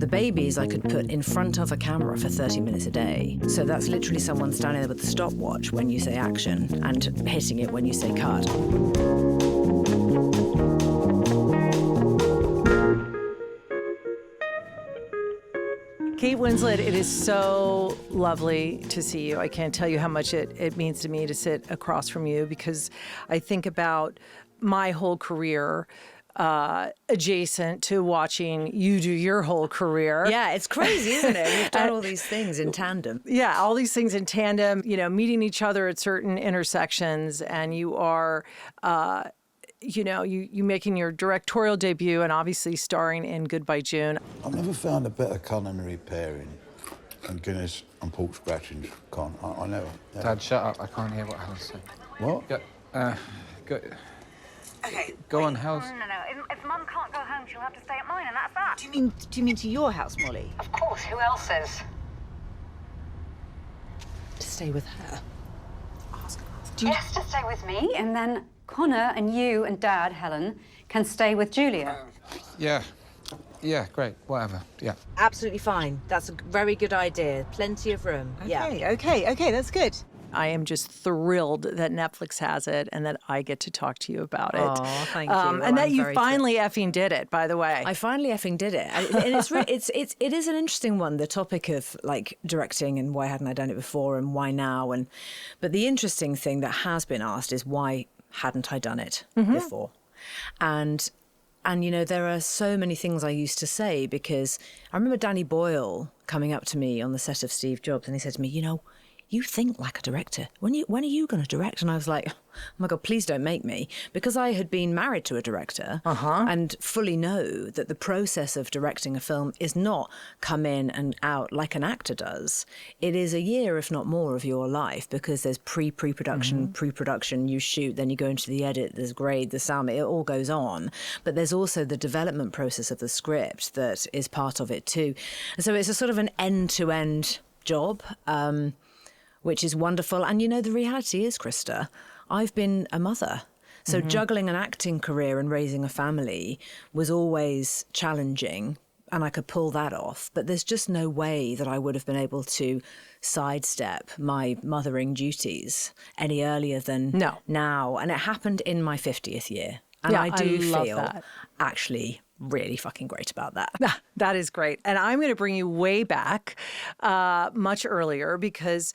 The babies I could put in front of a camera for 30 minutes a day. So that's literally someone standing there with the stopwatch when you say action and hitting it when you say cut. Kate Winslet, it is so lovely to see you. I can't tell you how much it means to me to sit across from you, because I think about my whole career adjacent to watching you do your whole career. Yeah, it's crazy, isn't it? We've done all these things in tandem. Yeah, all these things in tandem, meeting each other at certain intersections, and you are... you making your directorial debut and obviously starring in Goodbye June. I've never found a better culinary pairing than Guinness and pork scratchings, Con. I never. Dad, shut up. I can't hear what Helen's saying. What? Go Okay. Go on, Helen. No. If Mum can't go home, she'll have to stay at mine, and that's that. Do you mean to your house, Molly? Of course, who else is? To stay with her? Yes, to stay with me, and then Connor and you and Dad, Helen, can stay with Julia. Yeah, great. Whatever. Yeah. Absolutely fine. That's a very good idea. Plenty of room. Okay, that's good. I am just thrilled that Netflix has it and that I get to talk to you about it. Oh, thank you. And that you finally effing did it, by the way. I finally effing did it. And it is an interesting one, the topic of like directing and why hadn't I done it before and why now. But the interesting thing that has been asked is why hadn't I done it before? And there are so many things I used to say, because I remember Danny Boyle coming up to me on the set of Steve Jobs, and he said to me, you think like a director. When are you going to direct? And I was like, oh my God, please don't make me. Because I had been married to a director and fully know that the process of directing a film is not come in and out like an actor does. It is a year, if not more, of your life, because there's pre-production, you shoot, then you go into the edit, there's grade, the sound, it all goes on. But there's also the development process of the script that is part of it too. And so it's a sort of an end-to-end job, which is wonderful. And the reality is, Krista, I've been a mother. So juggling an acting career and raising a family was always challenging, and I could pull that off. But there's just no way that I would have been able to sidestep my mothering duties any earlier than now. And it happened in my 50th year. And I do feel actually really fucking great about that. That is great. And I'm going to bring you way back, much earlier, because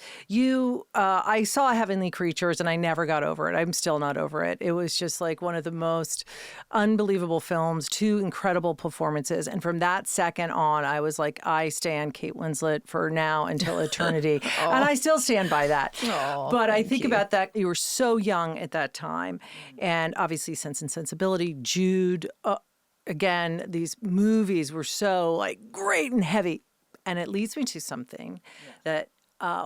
I saw Heavenly Creatures and I never got over it. I'm still not over it. It was just like one of the most unbelievable films, two incredible performances. And from that second on, I was like, I stand Kate Winslet for now until eternity. And I still stand by that. But I think about that. You were so young at that time. And obviously Sense and Sensibility, Jude, again, these movies were so like great and heavy. And it leads me to something that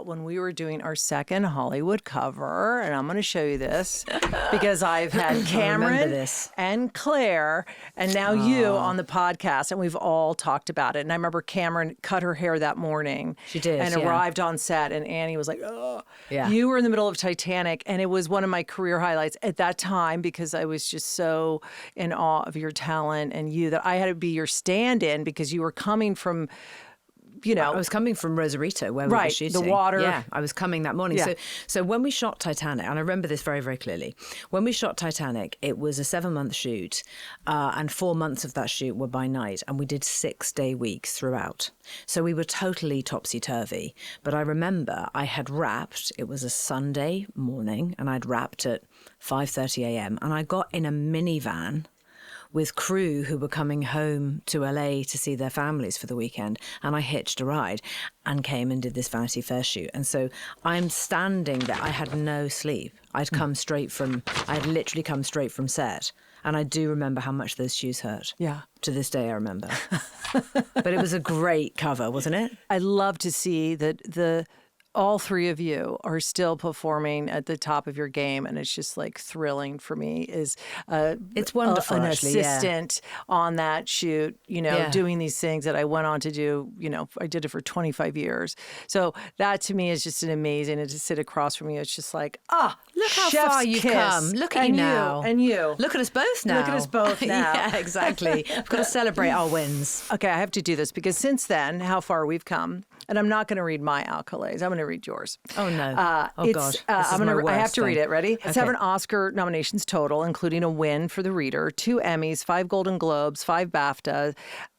when we were doing our second Hollywood cover, and I'm going to show you this because I've had Cameron and Claire and now you on the podcast, and we've all talked about it. And I remember Cameron cut her hair that morning. She did, and arrived on set, and Annie was like, oh. Yeah. You were in the middle of Titanic, and it was one of my career highlights at that time because I was just so in awe of your talent and you that I had to be your stand-in because you were coming from... I was coming from Rosarito, where we were shooting. The water. Yeah, I was coming that morning. Yeah. So when we shot Titanic, and I remember this very, very clearly, when we shot Titanic, it was a 7-month shoot, and 4 months of that shoot were by night, and we did 6-day weeks throughout. So we were totally topsy-turvy. But I remember I had wrapped, it was a Sunday morning, and I'd wrapped at 5:30 a.m., and I got in a minivan with crew who were coming home to LA to see their families for the weekend. And I hitched a ride and came and did this Vanity Fair shoot. And so I'm standing there. I had no sleep. I had literally come straight from set. And I do remember how much those shoes hurt. Yeah. To this day, I remember. But it was a great cover, wasn't it? I love to see that all three of you are still performing at the top of your game, and it's just like thrilling for me. Is it's wonderful, an actually, assistant on that shoot, doing these things that I went on to do. I did it for 25 years. So that to me is just an amazing. And to sit across from you, it's just like, look how chef's far you've kiss. come. Look at you now. And you. Look at us both now. Look at us both now. Yeah, exactly. We've got to celebrate our wins. Okay, I have to do this because since then, how far we've come. And I'm not going to read my accolades. I'm going to read yours. Oh, no. God. I have to read it. Ready? It's 7 Oscar nominations total, including a win for the reader, 2 Emmys, 5 Golden Globes, 5 BAFTA.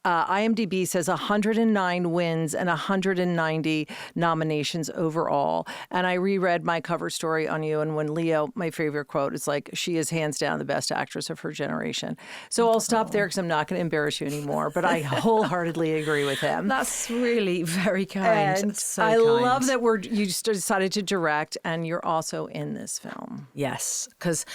IMDb says 109 wins and 190 nominations overall. And I reread my cover story on you. And when Leo, my favorite quote, is like, she is hands down the best actress of her generation. So I'll stop there because I'm not going to embarrass you anymore. But I wholeheartedly agree with him. That's really very kind. And so I kind. love that you just decided to direct and you're also in this film. Yes, because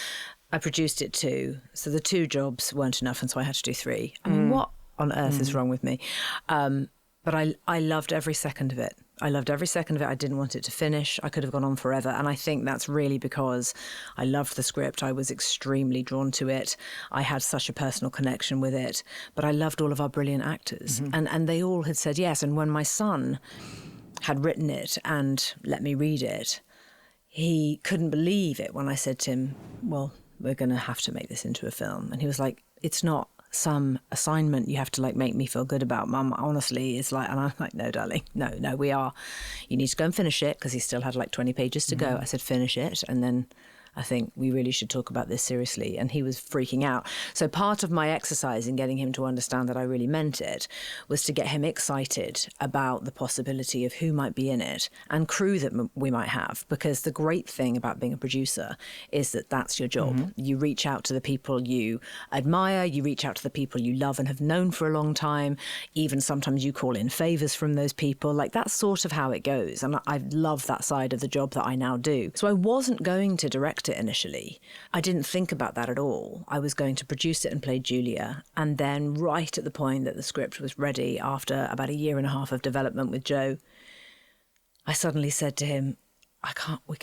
I produced it too. So the 2 jobs weren't enough. And so I had to do 3. I mean, what on earth is wrong with me? But I loved every second of it. I loved every second of it. I didn't want it to finish. I could have gone on forever. And I think that's really because I loved the script. I was extremely drawn to it. I had such a personal connection with it. But I loved all of our brilliant actors. And they all had said yes. And when my son had written it and let me read it, he couldn't believe it when I said to him, well, we're going to have to make this into a film. And he was like, it's not some assignment you have to make me feel good about, Mum. Honestly, it's like, and I'm like, no, darling, no, we are. You need to go and finish it, because he still had 20 pages to go. I said, finish it, and then I think we really should talk about this seriously. And he was freaking out. So part of my exercise in getting him to understand that I really meant it was to get him excited about the possibility of who might be in it and crew that we might have. Because the great thing about being a producer is that that's your job. You reach out to the people you admire, you reach out to the people you love and have known for a long time. Even sometimes you call in favors from those people. That's sort of how it goes. And I love that side of the job that I now do. So I wasn't going to direct it initially. I didn't think about that at all. I was going to produce it and play Julia. And then right at the point that the script was ready, after about 1.5 years of development with Joe, I suddenly said to him, we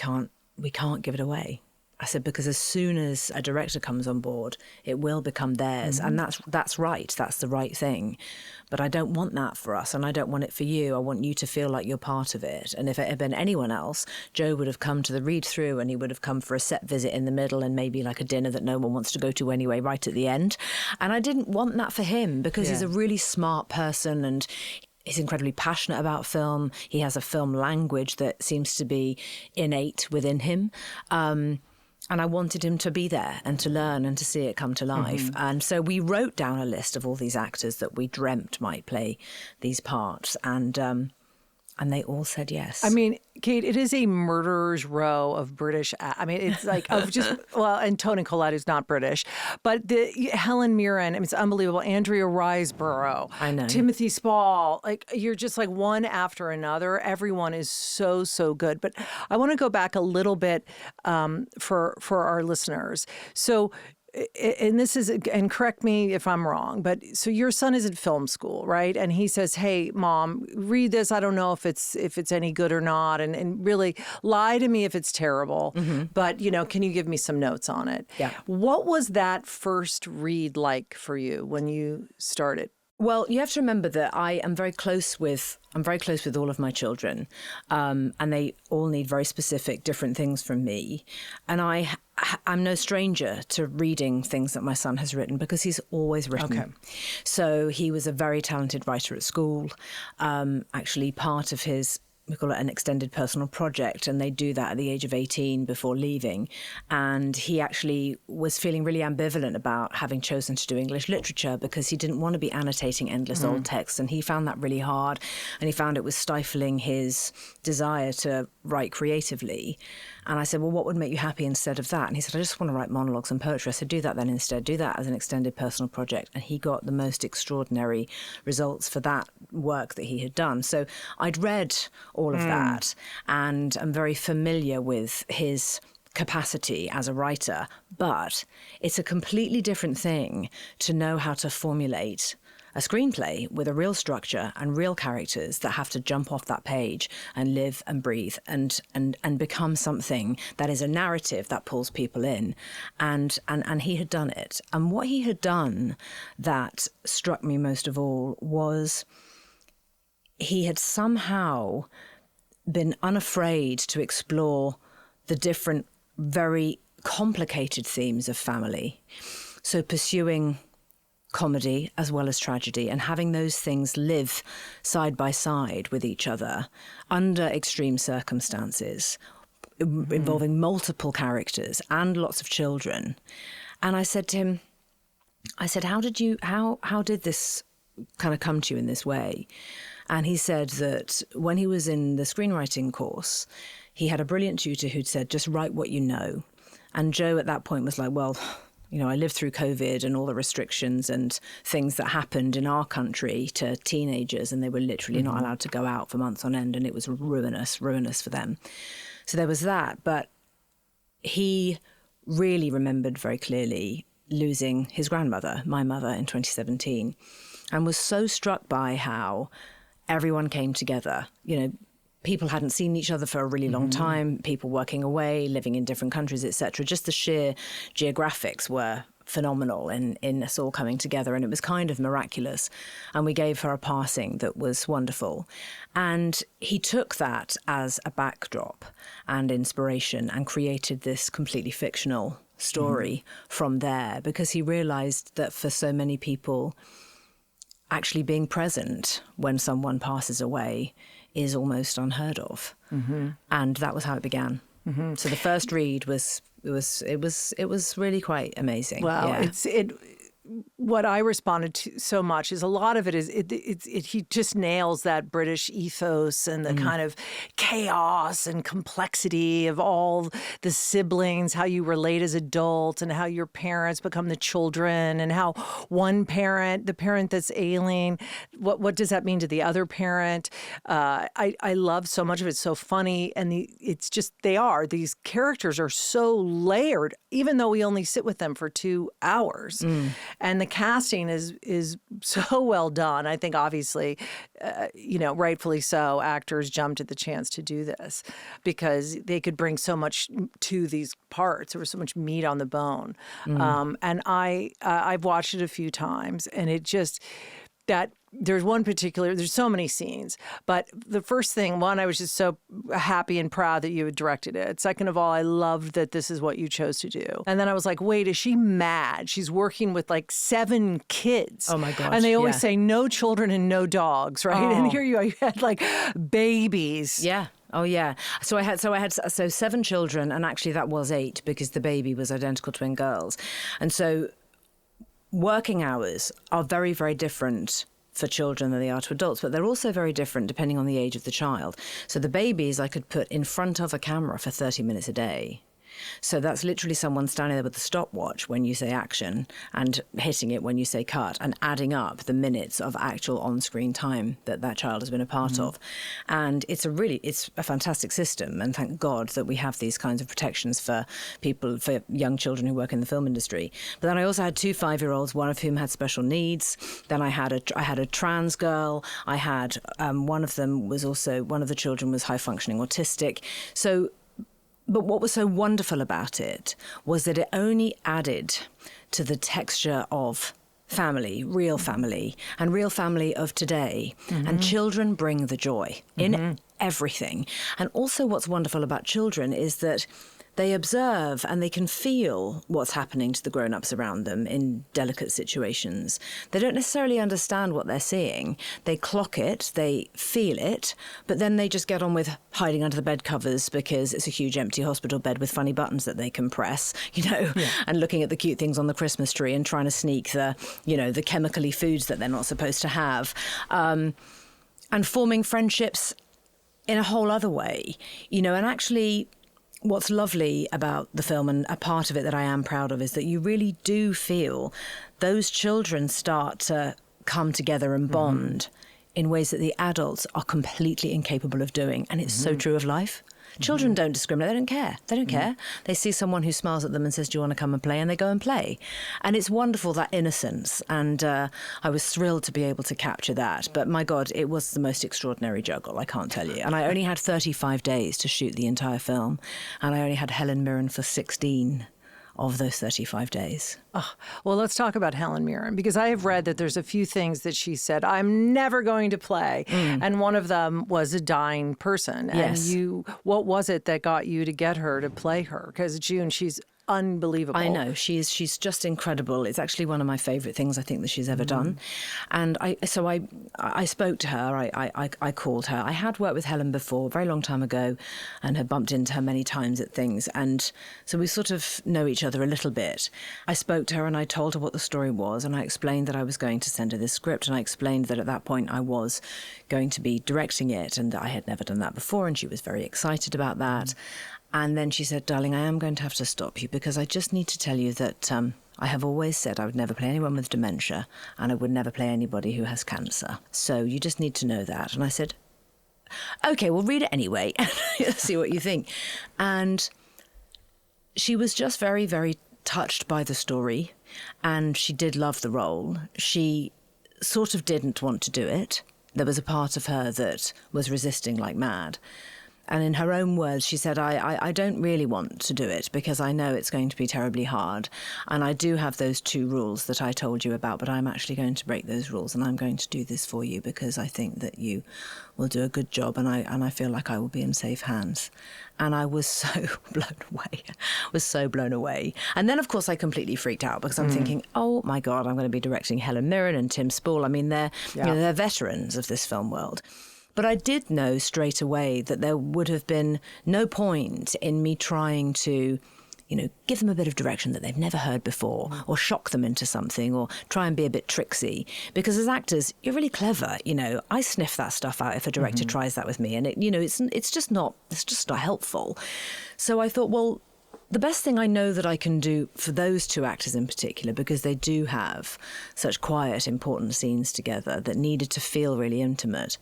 can't give it away. I said, because as soon as a director comes on board, it will become theirs. And that's right. That's the right thing. But I don't want that for us, and I don't want it for you. I want you to feel like you're part of it. And if it had been anyone else, Joe would have come to the read-through, and he would have come for a set visit in the middle and maybe a dinner that no one wants to go to anyway, right at the end. And I didn't want that for him, because he's a really smart person, and he's incredibly passionate about film. He has a film language that seems to be innate within him. And I wanted him to be there and to learn and to see it come to life. And so we wrote down a list of all these actors that we dreamt might play these parts. And they all said yes. I mean, Kate, it is a murderer's row of British. It's and Toni Collette is not British, but Helen Mirren, it's unbelievable. Andrea Riseborough, I know. Timothy Spall, you're just one after another. Everyone is so, so good. But I want to go back a little bit for our listeners. So, and this is, and correct me if I'm wrong, but so your son is in film school, right? And he says, hey, Mom, read this. I don't know if it's any good or not. And really lie to me if it's terrible. But, can you give me some notes on it? Yeah. What was that first read like for you when you started? Well, you have to remember that I'm very close with all of my children, and they all need very specific, different things from me. And I'm no stranger to reading things that my son has written, because he's always written. Okay. So he was a very talented writer at school. Actually, part of his, we call it an extended personal project, and they do that at the age of 18 before leaving. And he actually was feeling really ambivalent about having chosen to do English literature, because he didn't want to be annotating endless old texts, and he found that really hard, and he found it was stifling his desire to write creatively. And I said, well, what would make you happy instead of that? And he said, I just want to write monologues and poetry. I said, do that then instead. Do that as an extended personal project. And he got the most extraordinary results for that work that he had done. So I'd read all of that, and I'm very familiar with his capacity as a writer. But it's a completely different thing to know how to formulate a screenplay with a real structure and real characters that have to jump off that page and live and breathe and become something that is a narrative that pulls people in. And he had done it. And what he had done that struck me most of all was he had somehow been unafraid to explore the different, very complicated themes of family. So pursuing comedy as well as tragedy and having those things live side by side with each other under extreme circumstances, involving multiple characters and lots of children. And I said to him, how did this kind of come to you in this way? And he said that when he was in the screenwriting course, he had a brilliant tutor who'd said, just write what you know. And Joe at that point was like, well, you know, I lived through COVID and all the restrictions and things that happened in our country to teenagers, and they were literally not allowed to go out for months on end, and it was ruinous for them. So there was that. But he really remembered very clearly losing his grandmother, my mother, in 2017, and was so struck by how everyone came together. You know, people hadn't seen each other for a really long time, people working away, living in different countries, etc. Just the sheer geographics were phenomenal in us all coming together, and it was kind of miraculous. And we gave her a passing that was wonderful. And he took that as a backdrop and inspiration and created this completely fictional story from there, because he realized that for so many people, actually being present when someone passes away is almost unheard of. And that was how it began. So the first read was really quite amazing. Wow. Yeah. What I responded to so much is a lot of it is he just nails that British ethos and the kind of chaos and complexity of all the siblings, how you relate as adults and how your parents become the children, and how one parent, the parent that's ailing, what does that mean to the other parent? I love so much of it. It's so funny, and it's just these characters are so layered, even though we only sit with them for 2 hours. And the casting is so well done. I think, obviously, rightfully so, actors jumped at the chance to do this because they could bring so much to these parts. There was so much meat on the bone. And I've watched it a few times, and it just... there's so many scenes, but the first thing, one, I was just so happy and proud that you had directed it. Second of all, I loved that this is what you chose to do. And then I was like, wait, is she mad? She's working with like 7 kids. Oh my gosh. And they always say no children and no dogs, right? Oh. And here you had like babies. Yeah. Oh yeah. So I had 7 children, and actually that was 8 because the baby was identical twin girls. And so working hours are very, very different for children than they are to adults, but they're also very different depending on the age of the child. So the babies I could put in front of a camera for 30 minutes a day. So that's literally someone standing there with the stopwatch when you say action and hitting it when you say cut, and adding up the minutes of actual on-screen time that child has been a part of. And it's a fantastic system, and thank God that we have these kinds of protections for people, for young children who work in the film industry. But then I also had 2 5-year-olds, one of whom had special needs. Then I had a trans girl. I had one of the children was high-functioning autistic. But what was so wonderful about it was that it only added to the texture of family, real family, and real family of today. And children bring the joy in everything. And also what's wonderful about children is that they observe and they can feel what's happening to the grown-ups around them in delicate situations. They don't necessarily understand what they're seeing. They clock it, they feel it, but then they just get on with hiding under the bed covers because it's a huge empty hospital bed with funny buttons that they can press, and looking at the cute things on the Christmas tree and trying to sneak the chemically foods that they're not supposed to have, and forming friendships in a whole other way, and actually... What's lovely about the film, and a part of it that I am proud of, is that you really do feel those children start to come together and bond in ways that the adults are completely incapable of doing. And it's so true of life. Children don't discriminate. They don't care. They don't care. They see someone who smiles at them and says, do you want to come and play? And they go and play. And it's wonderful, that innocence. And I was thrilled to be able to capture that. But my God, it was the most extraordinary juggle, I can't tell you. And I only had 35 days to shoot the entire film. And I only had Helen Mirren for 16 of those 35 days. Oh, well, let's talk about Helen Mirren, because I have read that there's a few things that she said, I'm never going to play. And one of them was a dying person. Yes. And what was it that got you to get her to play her? Because June, she's unbelievable. I know, she's just incredible. It's actually one of my favourite things I think that she's ever done. And I spoke to her, I called her. I had worked with Helen before, a very long time ago, and had bumped into her many times at things. And so we sort of know each other a little bit. I spoke to her and I told her what the story was, and I explained that I was going to send her this script, and I explained that at that point I was going to be directing it, and that I had never done that before, and she was very excited about that. And then she said, darling, I am going to have to stop you, because I just need to tell you that I have always said I would never play anyone with dementia, and I would never play anybody who has cancer. So you just need to know that. And I said, OK, well, read it anyway. See what you think. And she was just very, very touched by the story, and she did love the role. She sort of didn't want to do it. There was a part of her that was resisting like mad. And in her own words, she said, I don't really want to do it because I know it's going to be terribly hard. And I do have those 2 rules that I told you about, but I'm actually going to break those rules, and I'm going to do this for you because I think that you will do a good job, and I feel like I will be in safe hands. And I was so blown away. And then, of course, I completely freaked out because I'm thinking, oh, my God, I'm going to be directing Helen Mirren and Tim Spool. I mean, they're veterans of this film world. But I did know straight away that there would have been no point in me trying to, give them a bit of direction that they've never heard before, or shock them into something, or try and be a bit tricksy. Because as actors, you're really clever. I sniff that stuff out if a director tries that with me, and it's just not helpful. So I thought, well, the best thing I know that I can do for those 2 actors in particular, because they do have such quiet, important scenes together that needed to feel really intimate,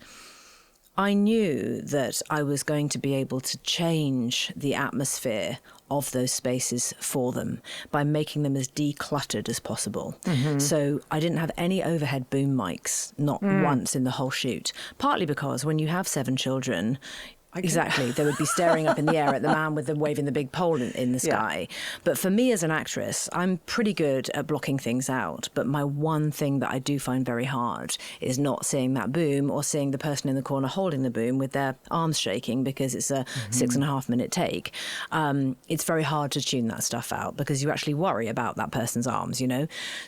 I knew that I was going to be able to change the atmosphere of those spaces for them by making them as decluttered as possible. So I didn't have any overhead boom mics, not once in the whole shoot, partly because when you have 7 children, exactly, they would be staring up in the air at the man with waving the big pole in the sky. But for me as an actress, I'm pretty good at blocking things out. But my one thing that I do find very hard is not seeing that boom, or seeing the person in the corner holding the boom with their arms shaking because it's a 6.5 minute take. It's very hard to tune that stuff out because you actually worry about that person's arms,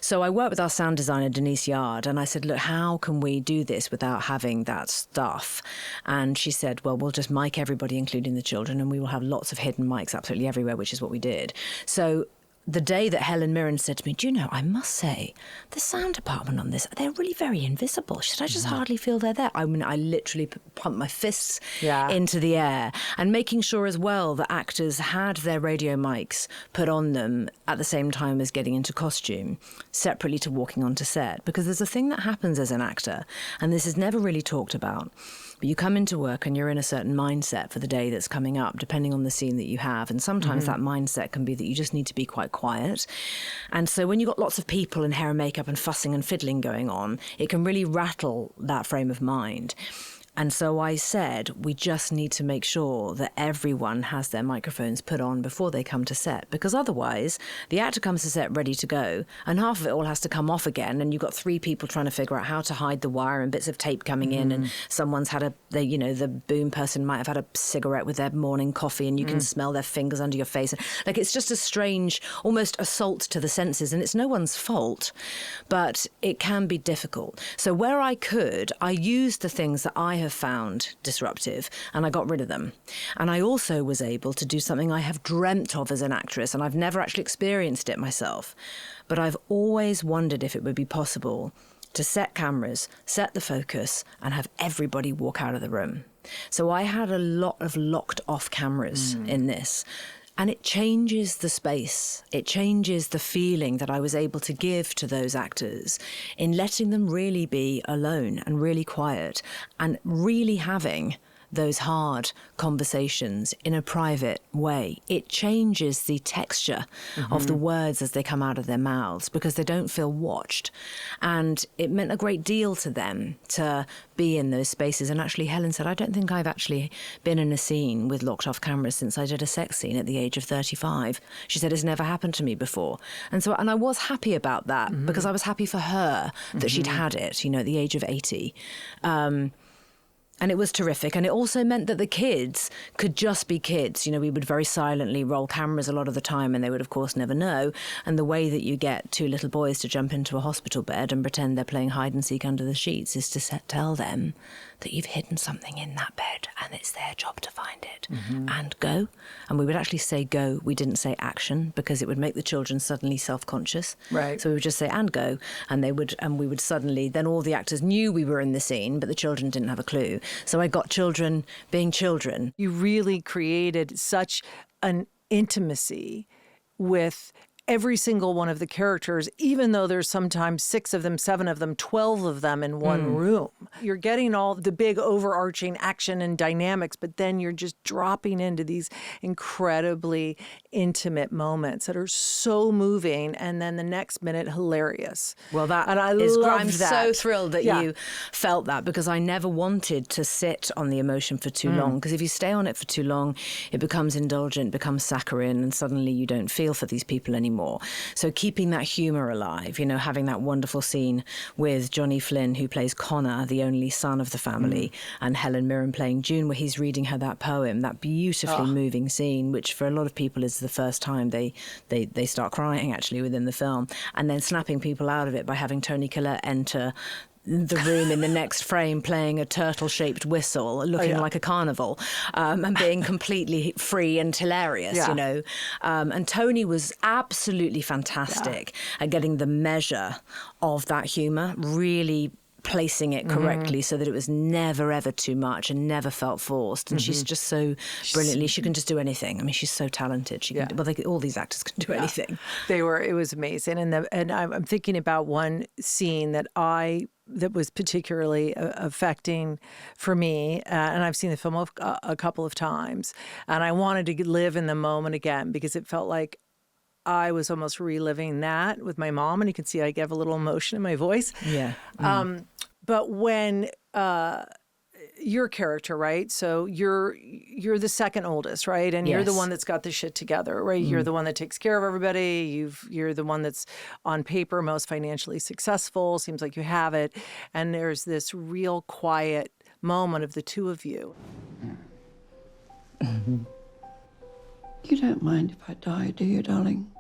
So I worked with our sound designer, Denise Yard, and I said, look, how can we do this without having that stuff? And she said, well, we'll just mic everybody, including the children, and we will have lots of hidden mics absolutely everywhere, which is what we did. So the day that Helen Mirren said to me, do you know, I must say, the sound department on this, they're really very invisible. She said, I just hardly feel they're there. I mean, I literally pumped my fists into the air, and making sure as well that actors had their radio mics put on them at the same time as getting into costume, separately to walking onto set. Because there's a thing that happens as an actor, and this is never really talked about. But you come into work and you're in a certain mindset for the day that's coming up, depending on the scene that you have. And sometimes that mindset can be that you just need to be quite quiet. And so when you've got lots of people and hair and makeup and fussing and fiddling going on, it can really rattle that frame of mind. And so I said, we just need to make sure that everyone has their microphones put on before they come to set, because otherwise the actor comes to set ready to go and half of it all has to come off again, and you've got 3 people trying to figure out how to hide the wire and bits of tape coming in, and someone's had the boom person might have had a cigarette with their morning coffee, and you can smell their fingers under your face. Like, it's just a strange, almost assault to the senses, and it's no one's fault, but it can be difficult. So where I could, I used the things that I have found disruptive, and I got rid of them. And I also was able to do something I have dreamt of as an actress, and I've never actually experienced it myself, but I've always wondered if it would be possible to set cameras, set the focus, and have everybody walk out of the room. So I had a lot of locked off cameras in this. And it changes the space. It changes the feeling that I was able to give to those actors in letting them really be alone and really quiet and really having those hard conversations in a private way, it changes the texture of the words as they come out of their mouths because they don't feel watched. And it meant a great deal to them to be in those spaces. And actually, Helen said, I don't think I've actually been in a scene with locked off cameras since I did a sex scene at the age of 35. She said, it's never happened to me before. And I was happy about that because I was happy for her that she'd had it, you know, at the age of 80. And it was terrific. And it also meant that the kids could just be kids. You know, we would very silently roll cameras a lot of the time and they would, of course, never know. And the way that you get two little boys to jump into a hospital bed and pretend they're playing hide and seek under the sheets is to tell them that you've hidden something in that bed and it's their job to find it and go. And we would actually say go. We didn't say action because it would make the children suddenly self-conscious. Right. So we would just say and go. And we would suddenly, then all the actors knew we were in the scene, but the children didn't have a clue. So I got children being children. You really created such an intimacy with every single one of the characters, even though there's sometimes 6 of them, 7 of them, 12 of them in one room. You're getting all the big overarching action and dynamics, but then you're just dropping into these incredibly intimate moments that are so moving, and then the next minute hilarious. Well, that and I is love I'm that. so thrilled that you felt that because I never wanted to sit on the emotion for too long. Because if you stay on it for too long, it becomes indulgent, becomes saccharine, and suddenly you don't feel for these people anymore. So keeping that humour alive, you know, having that wonderful scene with Johnny Flynn, who plays Connor, the only son of the family, and Helen Mirren playing June, where he's reading her that poem, that beautifully moving scene, which for a lot of people is the first time they start crying actually within the film, and then snapping people out of it by having Toni Collette enter the room in the next frame playing a turtle-shaped whistle, looking like a carnival, and being completely free and hilarious, you know. And Toni was absolutely fantastic at getting the measure of that humour, really placing it correctly so that it was never, ever too much and never felt forced. And she's just so brilliantly, she can just do anything. I mean, she's so talented. She can, all these actors can do anything. It was amazing. And I'm thinking about one scene that was particularly affecting for me. And I've seen the film a couple of times. And I wanted to live in the moment again because it felt like I was almost reliving that with my mom. And you can see I have a little emotion in my voice. Yeah. But when your character, right? So you're the second oldest, right? And you're the one that's got the shit together, right? You're the one that takes care of everybody. You're the one that's on paper most financially successful. Seems like you have it. And there's this real quiet moment of the two of you. You don't mind if I die, do you, darling?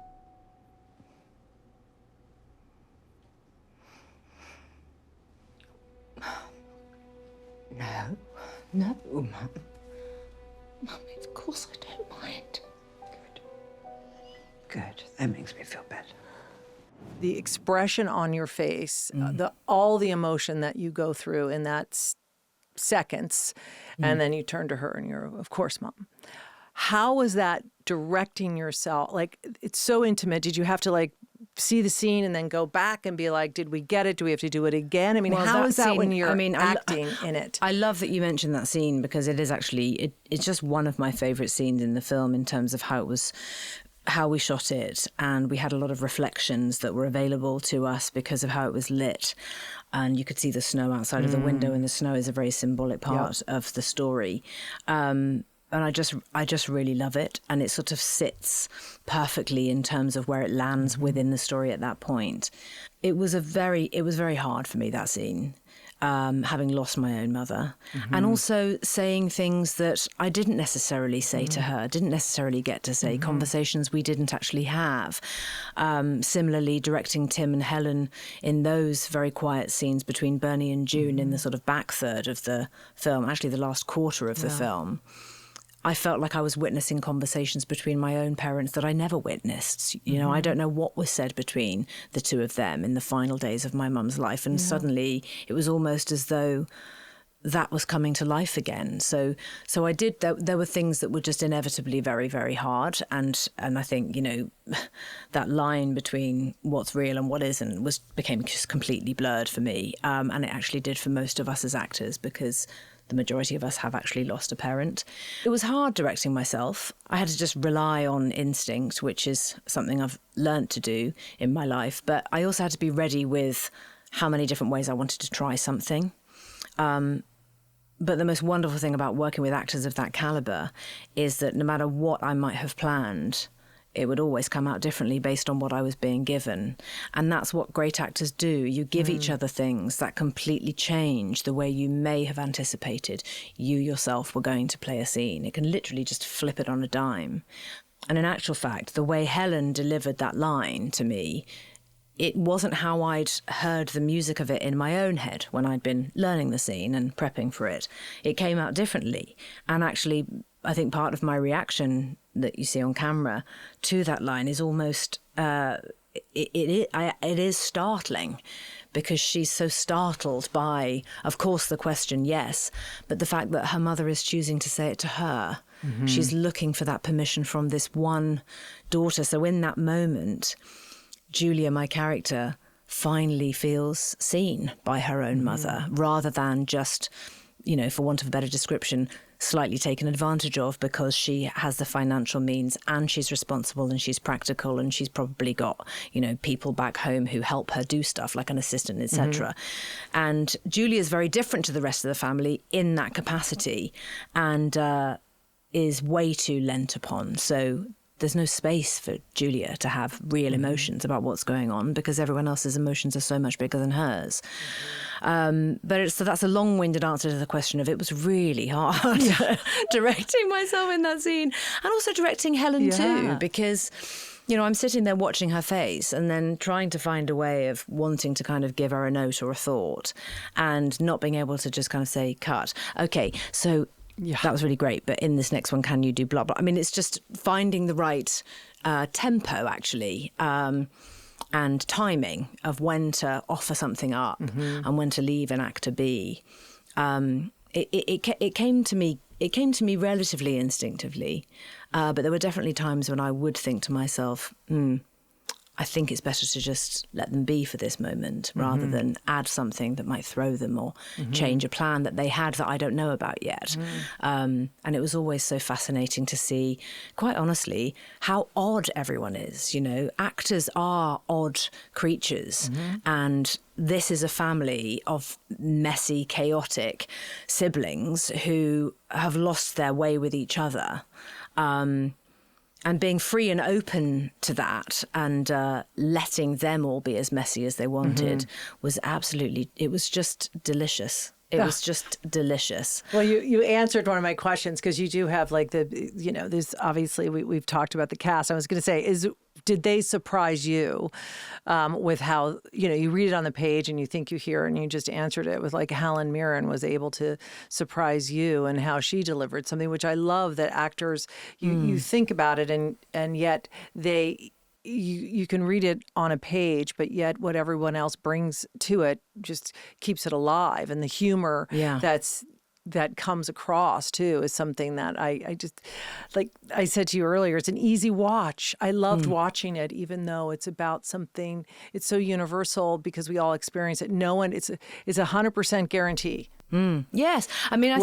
No, Mum. Mummy, of course I don't mind. Good. That makes me feel better. The expression on your face, all the emotion that you go through in that seconds, and then you turn to her and you're, of course, Mom. How was that directing yourself? Like, it's so intimate. Did you have to see the scene and then go back and be like, did we get it? Do we have to do it again? I mean, how is that when you're acting in it? I love that you mentioned that scene because it is actually, it's just one of my favourite scenes in the film in terms of how we shot it. And we had a lot of reflections that were available to us because of how it was lit. And you could see the snow outside of the window, and the snow is a very symbolic part of the story. And I just really love it. And it sort of sits perfectly in terms of where it lands within the story at that point. It was very hard for me, that scene, having lost my own mother. And also saying things that I didn't necessarily say to her, didn't necessarily get to say, conversations we didn't actually have. Similarly, directing Tim and Helen in those very quiet scenes between Bernie and June in the sort of back third of the film, actually the last quarter of the film. I felt like I was witnessing conversations between my own parents that I never witnessed. You know, I don't know what was said between the two of them in the final days of my mum's life. And suddenly it was almost as though that was coming to life again. So I did, there were things that were just inevitably very, very hard. And I think, you know, that line between what's real and what isn't became just completely blurred for me. And it actually did for most of us as actors because the majority of us have actually lost a parent. It was hard directing myself. I had to just rely on instinct, which is something I've learnt to do in my life. But I also had to be ready with how many different ways I wanted to try something. But the most wonderful thing about working with actors of that caliber is that no matter what I might have planned, it would always come out differently based on what I was being given. And that's what great actors do. You give each other things that completely change the way you may have anticipated you yourself were going to play a scene. It can literally just flip it on a dime. And in actual fact, the way Helen delivered that line to me, it wasn't how I'd heard the music of it in my own head when I'd been learning the scene and prepping for it. It came out differently. And actually, I think part of my reaction that you see on camera to that line is almost, it is startling, because she's so startled by, of course, the question, yes, but the fact that her mother is choosing to say it to her. Mm-hmm. She's looking for that permission from this one daughter. So in that moment, Julia, my character, finally feels seen by her own mother, rather than just, for want of a better description, slightly taken advantage of because she has the financial means and she's responsible and she's practical and she's probably got, people back home who help her do stuff like an assistant, etc. And Julia is very different to the rest of the family in that capacity and is way too lent upon. So there's no space for Julia to have real emotions about what's going on because everyone else's emotions are so much bigger than hers. So that's a long-winded answer to the question of it was really hard directing myself in that scene and also directing Helen too, because, I'm sitting there watching her face and then trying to find a way of wanting to kind of give her a note or a thought and not being able to just kind of say, cut. Okay, so that was really great, but in this next one, can you do blah, blah? I mean, it's just finding the right tempo, actually, and timing of when to offer something up and when to leave an actor be. It came to me relatively instinctively, but there were definitely times when I would think to myself, I think it's better to just let them be for this moment rather than add something that might throw them or change a plan that they had that I don't know about yet. And it was always so fascinating to see, quite honestly, how odd everyone is. Actors are odd creatures, and this is a family of messy, chaotic siblings who have lost their way with each other. And being free and open to that and letting them all be as messy as they wanted was it was just delicious. It was just delicious. Well, you answered one of my questions because you do have there's obviously we've talked about the cast. I was going to say, did they surprise you with how, you read it on the page and you think you hear and you just answered it with Helen Mirren was able to surprise you and how she delivered something, which I love that actors, you think about it and yet you can read it on a page, but yet what everyone else brings to it just keeps it alive. And the humor that comes across too is something that I just, like I said to you earlier, it's an easy watch. I loved watching it, even though it's about something, it's so universal because we all experience it. No one, it's 100% guarantee. Yes. I mean,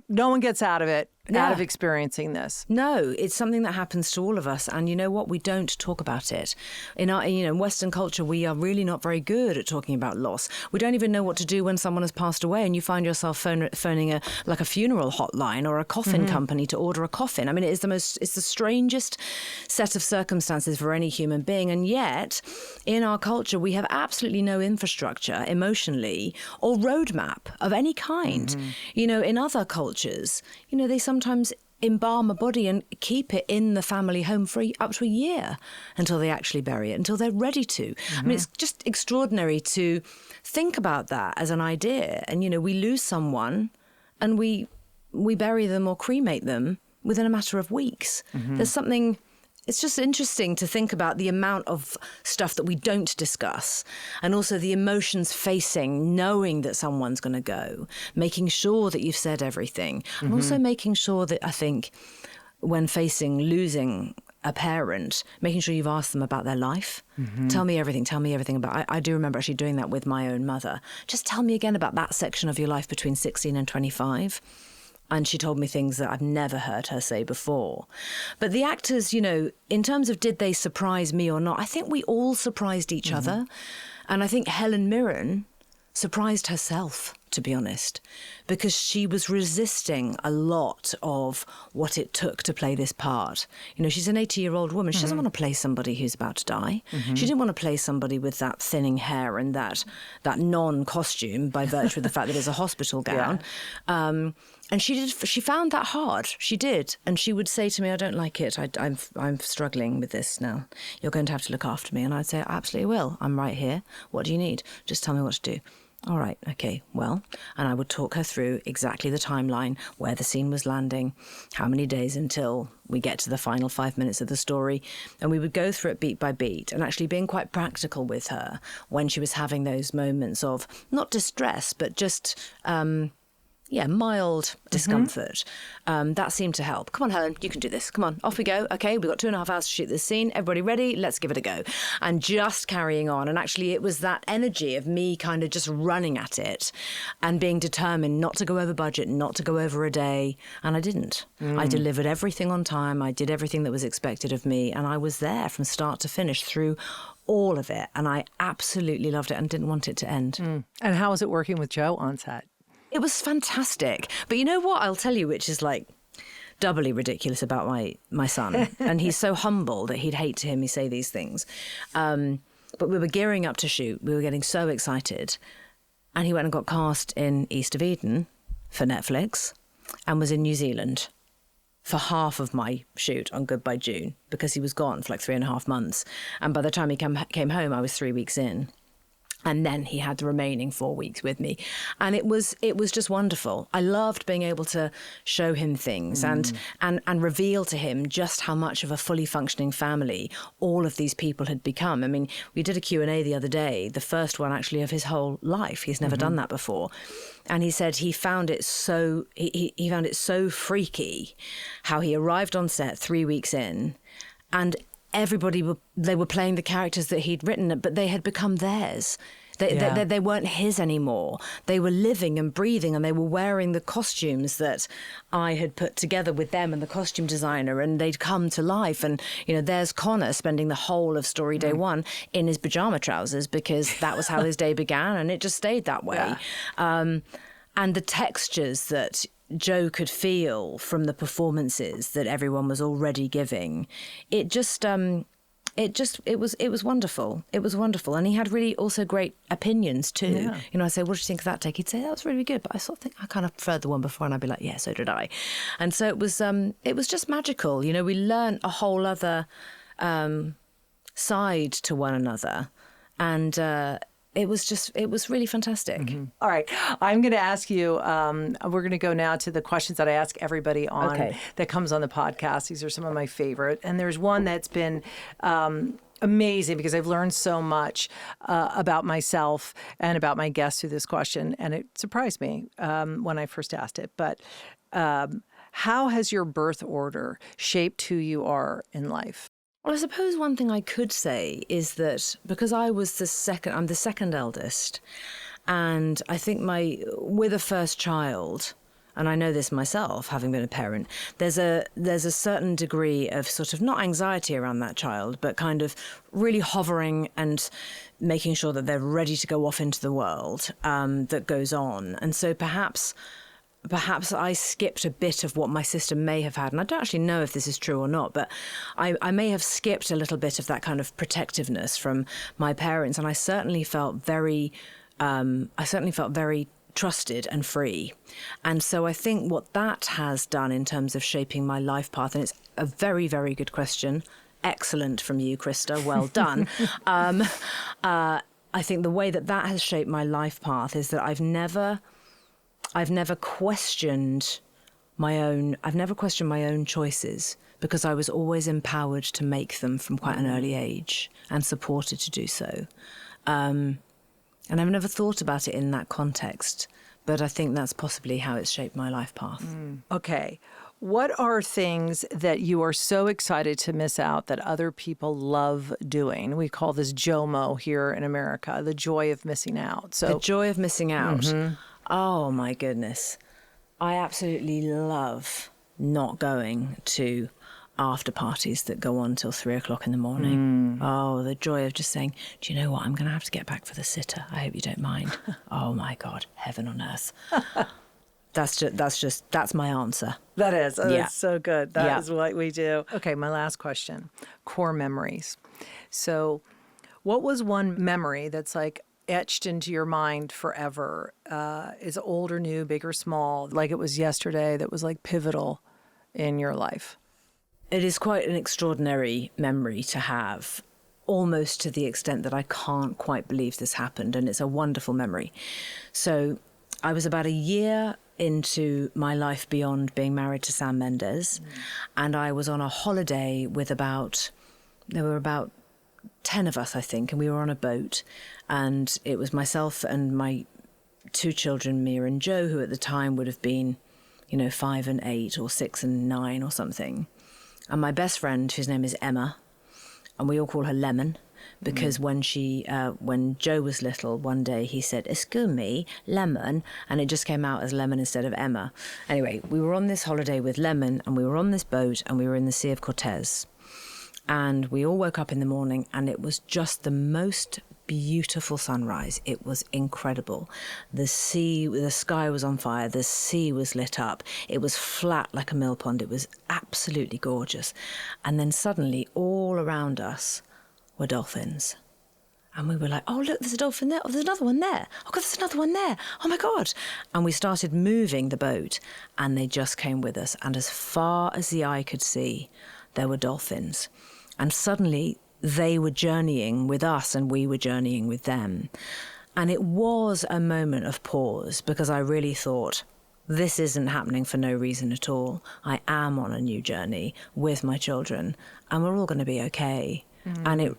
no one gets out of it. Out of experiencing this. No, it's something that happens to all of us. And you know what? We don't talk about it. In our, in Western culture, we are really not very good at talking about loss. We don't even know what to do when someone has passed away and you find yourself phoning a funeral hotline or a coffin company to order a coffin. I mean, it's the strangest set of circumstances for any human being. And yet, in our culture, we have absolutely no infrastructure emotionally or roadmap of any kind. In other cultures, they sometimes embalm a body and keep it in the family home for up to a year until they actually bury it, until they're ready to. I mean, it's just extraordinary to think about that as an idea. And, we lose someone and we bury them or cremate them within a matter of weeks. There's something... It's just interesting to think about the amount of stuff that we don't discuss and also the emotions facing, knowing that someone's going to go, making sure that you've said everything and also making sure that I think when facing losing a parent, making sure you've asked them about their life. Tell me everything about. I do remember actually doing that with my own mother. Just tell me again about that section of your life between 16 and 25. And she told me things that I've never heard her say before. But the actors, you know, in terms of did they surprise me or not, I think we all surprised each other. And I think Helen Mirren surprised herself, to be honest, because she was resisting a lot of what it took to play this part. You know, she's an 80-year-old woman. She doesn't want to play somebody who's about to die. She didn't want to play somebody with that thinning hair and that non-costume by virtue of the fact that it's a hospital gown. And she found that hard. She did. And she would say to me, I don't like it. I'm struggling with this now. You're going to have to look after me. And I'd say, I absolutely will. I'm right here. What do you need? Just tell me what to do. All right, okay, well, and I would talk her through exactly the timeline, where the scene was landing, how many days until we get to the final 5 minutes of the story. And we would go through it beat by beat and actually being quite practical with her when she was having those moments of not distress, but just mild discomfort. That seemed to help. Come on, Helen, you can do this. Come on, off we go. Okay, we've got 2.5 hours to shoot this scene. Everybody ready? Let's give it a go. And just carrying on. And actually, it was that energy of me kind of just running at it and being determined not to go over budget, not to go over a day. And I didn't. I delivered everything on time. I did everything that was expected of me. And I was there from start to finish through all of it. And I absolutely loved it and didn't want it to end. And how was it working with Joe on set? It was fantastic. But you know what? I'll tell you, which is like doubly ridiculous about my son. And he's so humble that he'd hate to hear me say these things. But we were gearing up to shoot. We were getting so excited. And he went and got cast in East of Eden for Netflix and was in New Zealand for half of my shoot on Goodbye June because he was gone for like 3.5 months. And by the time he came home, I was 3 weeks in. And then he had the remaining 4 weeks with me. And it was just wonderful. I loved being able to show him things and reveal to him just how much of a fully functioning family all of these people had become. I mean, we did a Q&A the other day, the first one actually of his whole life. He's never done that before. And he said he found it so he found it so freaky how he arrived on set 3 weeks in and they were playing the characters that he'd written, but they had become theirs. They weren't his anymore. They were living and breathing, and they were wearing the costumes that I had put together with them and the costume designer, and they'd come to life. And, you know, there's Connor spending the whole of story day one in his pajama trousers because that was how his day began, and it just stayed that way. And the textures that Joe could feel from the performances that everyone was already giving, it was wonderful. It was wonderful. And he had really also great opinions too. Yeah. You know, I say, what do you think of that take? He'd say, that was really good. But I sort of think I kind of preferred the one before. And I'd be like, yeah, so did I. And so it was just magical. You know, we learned a whole other side to one another. And it was really fantastic. All right. I'm going to ask you, we're going to go now to the questions that I ask everybody on that comes on the podcast. These are some of my favorite. And there's one that's been amazing because I've learned so much about myself and about my guests through this question. And it surprised me when I first asked it. But how has your birth order shaped who you are in life? Well, I suppose one thing I could say is that because I'm the second eldest, and I think with a first child, and I know this myself, having been a parent, there's a certain degree of sort of not anxiety around that child, but kind of really hovering and making sure that they're ready to go off into the world that goes on. And so perhaps I skipped a bit of what my sister may have had. And I don't actually know if this is true or not, but I may have skipped a little bit of that kind of protectiveness from my parents. And I certainly felt very trusted and free. And so I think what that has done in terms of shaping my life path, and it's a very, very good question. Excellent from you, Krista. Well done. I think the way that has shaped my life path is that I've never questioned my own choices because I was always empowered to make them from quite an early age and supported to do so. And I've never thought about it in that context, but I think that's possibly how it's shaped my life path. Okay. What are things that you are so excited to miss out that other people love doing? We call this JOMO here in America, the joy of missing out. So The joy of missing out. Oh, my goodness. I absolutely love not going to after parties that go on till 3 o'clock in the morning. Oh, the joy of just saying, do you know what? I'm going to have to get back for the sitter. I hope you don't mind. Oh, my God. Heaven on earth. That's my answer. that is. Yeah. That's so good. That is Yeah. what we do. Okay, my last question. Core memories. So what was one memory that's like etched into your mind forever? Is it old or new, big or small, like it was yesterday, that was like pivotal in your life? It is quite an extraordinary memory to have, almost to the extent that I can't quite believe this happened, and it's a wonderful memory. So I was about a year into my life beyond being married to Sam Mendes, and I was on a holiday with there were about 10 of us, I think, and we were on a boat, and it was myself and my 2 children, Mia and Joe, who at the time would have been, 5 and 8 or 6 and 9 or something. And my best friend, whose name is Emma, and we all call her Lemon, because when Joe was little, one day he said, "Excuse me, Lemon," and it just came out as Lemon instead of Emma. Anyway, we were on this holiday with Lemon, and we were on this boat, and we were in the Sea of Cortez. And we all woke up in the morning, and it was just the most beautiful sunrise. It was incredible. The sky was on fire. The sea was lit up. It was flat like a mill pond. It was absolutely gorgeous. And then suddenly, all around us were dolphins. And we were like, oh, look, there's a dolphin there. Oh, there's another one there. Oh, God, there's another one there. Oh, my God. And we started moving the boat, and they just came with us. And as far as the eye could see, there were dolphins. And suddenly they were journeying with us and we were journeying with them. And it was a moment of pause, because I really thought, this isn't happening for no reason at all. I am on a new journey with my children, and we're all going to be okay. And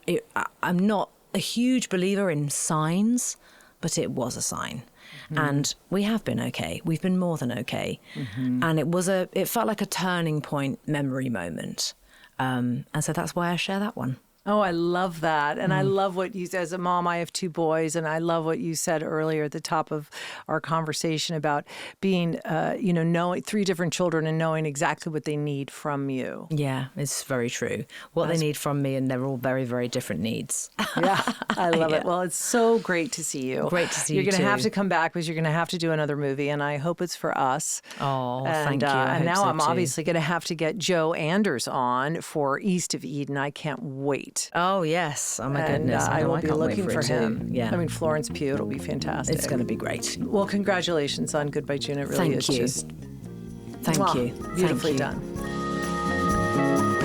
I'm not a huge believer in signs, but it was a sign. And we have been okay. We've been more than okay. And it felt like a turning point memory moment. And so that's why I share that one. Oh, I love that. And I love what you said. As a mom, I have 2 boys, and I love what you said earlier at the top of our conversation about being, knowing 3 different children and knowing exactly what they need from you. Yeah, it's very true. What they need from me, and they're all very, very different needs. Yeah, I love it. Well, it's so great to see you. Great to see you You're going to have too. to come back, because you're going to have to do another movie, and I hope it's for us. Oh, And, thank you. I and hope now so I'm too. obviously going to have to get Joe Anders on for East of Eden. I can't wait. Oh, yes. Oh, my And goodness. I know, will be can't wait looking for it too. him. Yeah. I mean, Florence Pugh, it'll be fantastic. It's going to be great. Well, congratulations on Goodbye June. It really Thank is you. just Thank mwah, you. beautifully Thank you. done.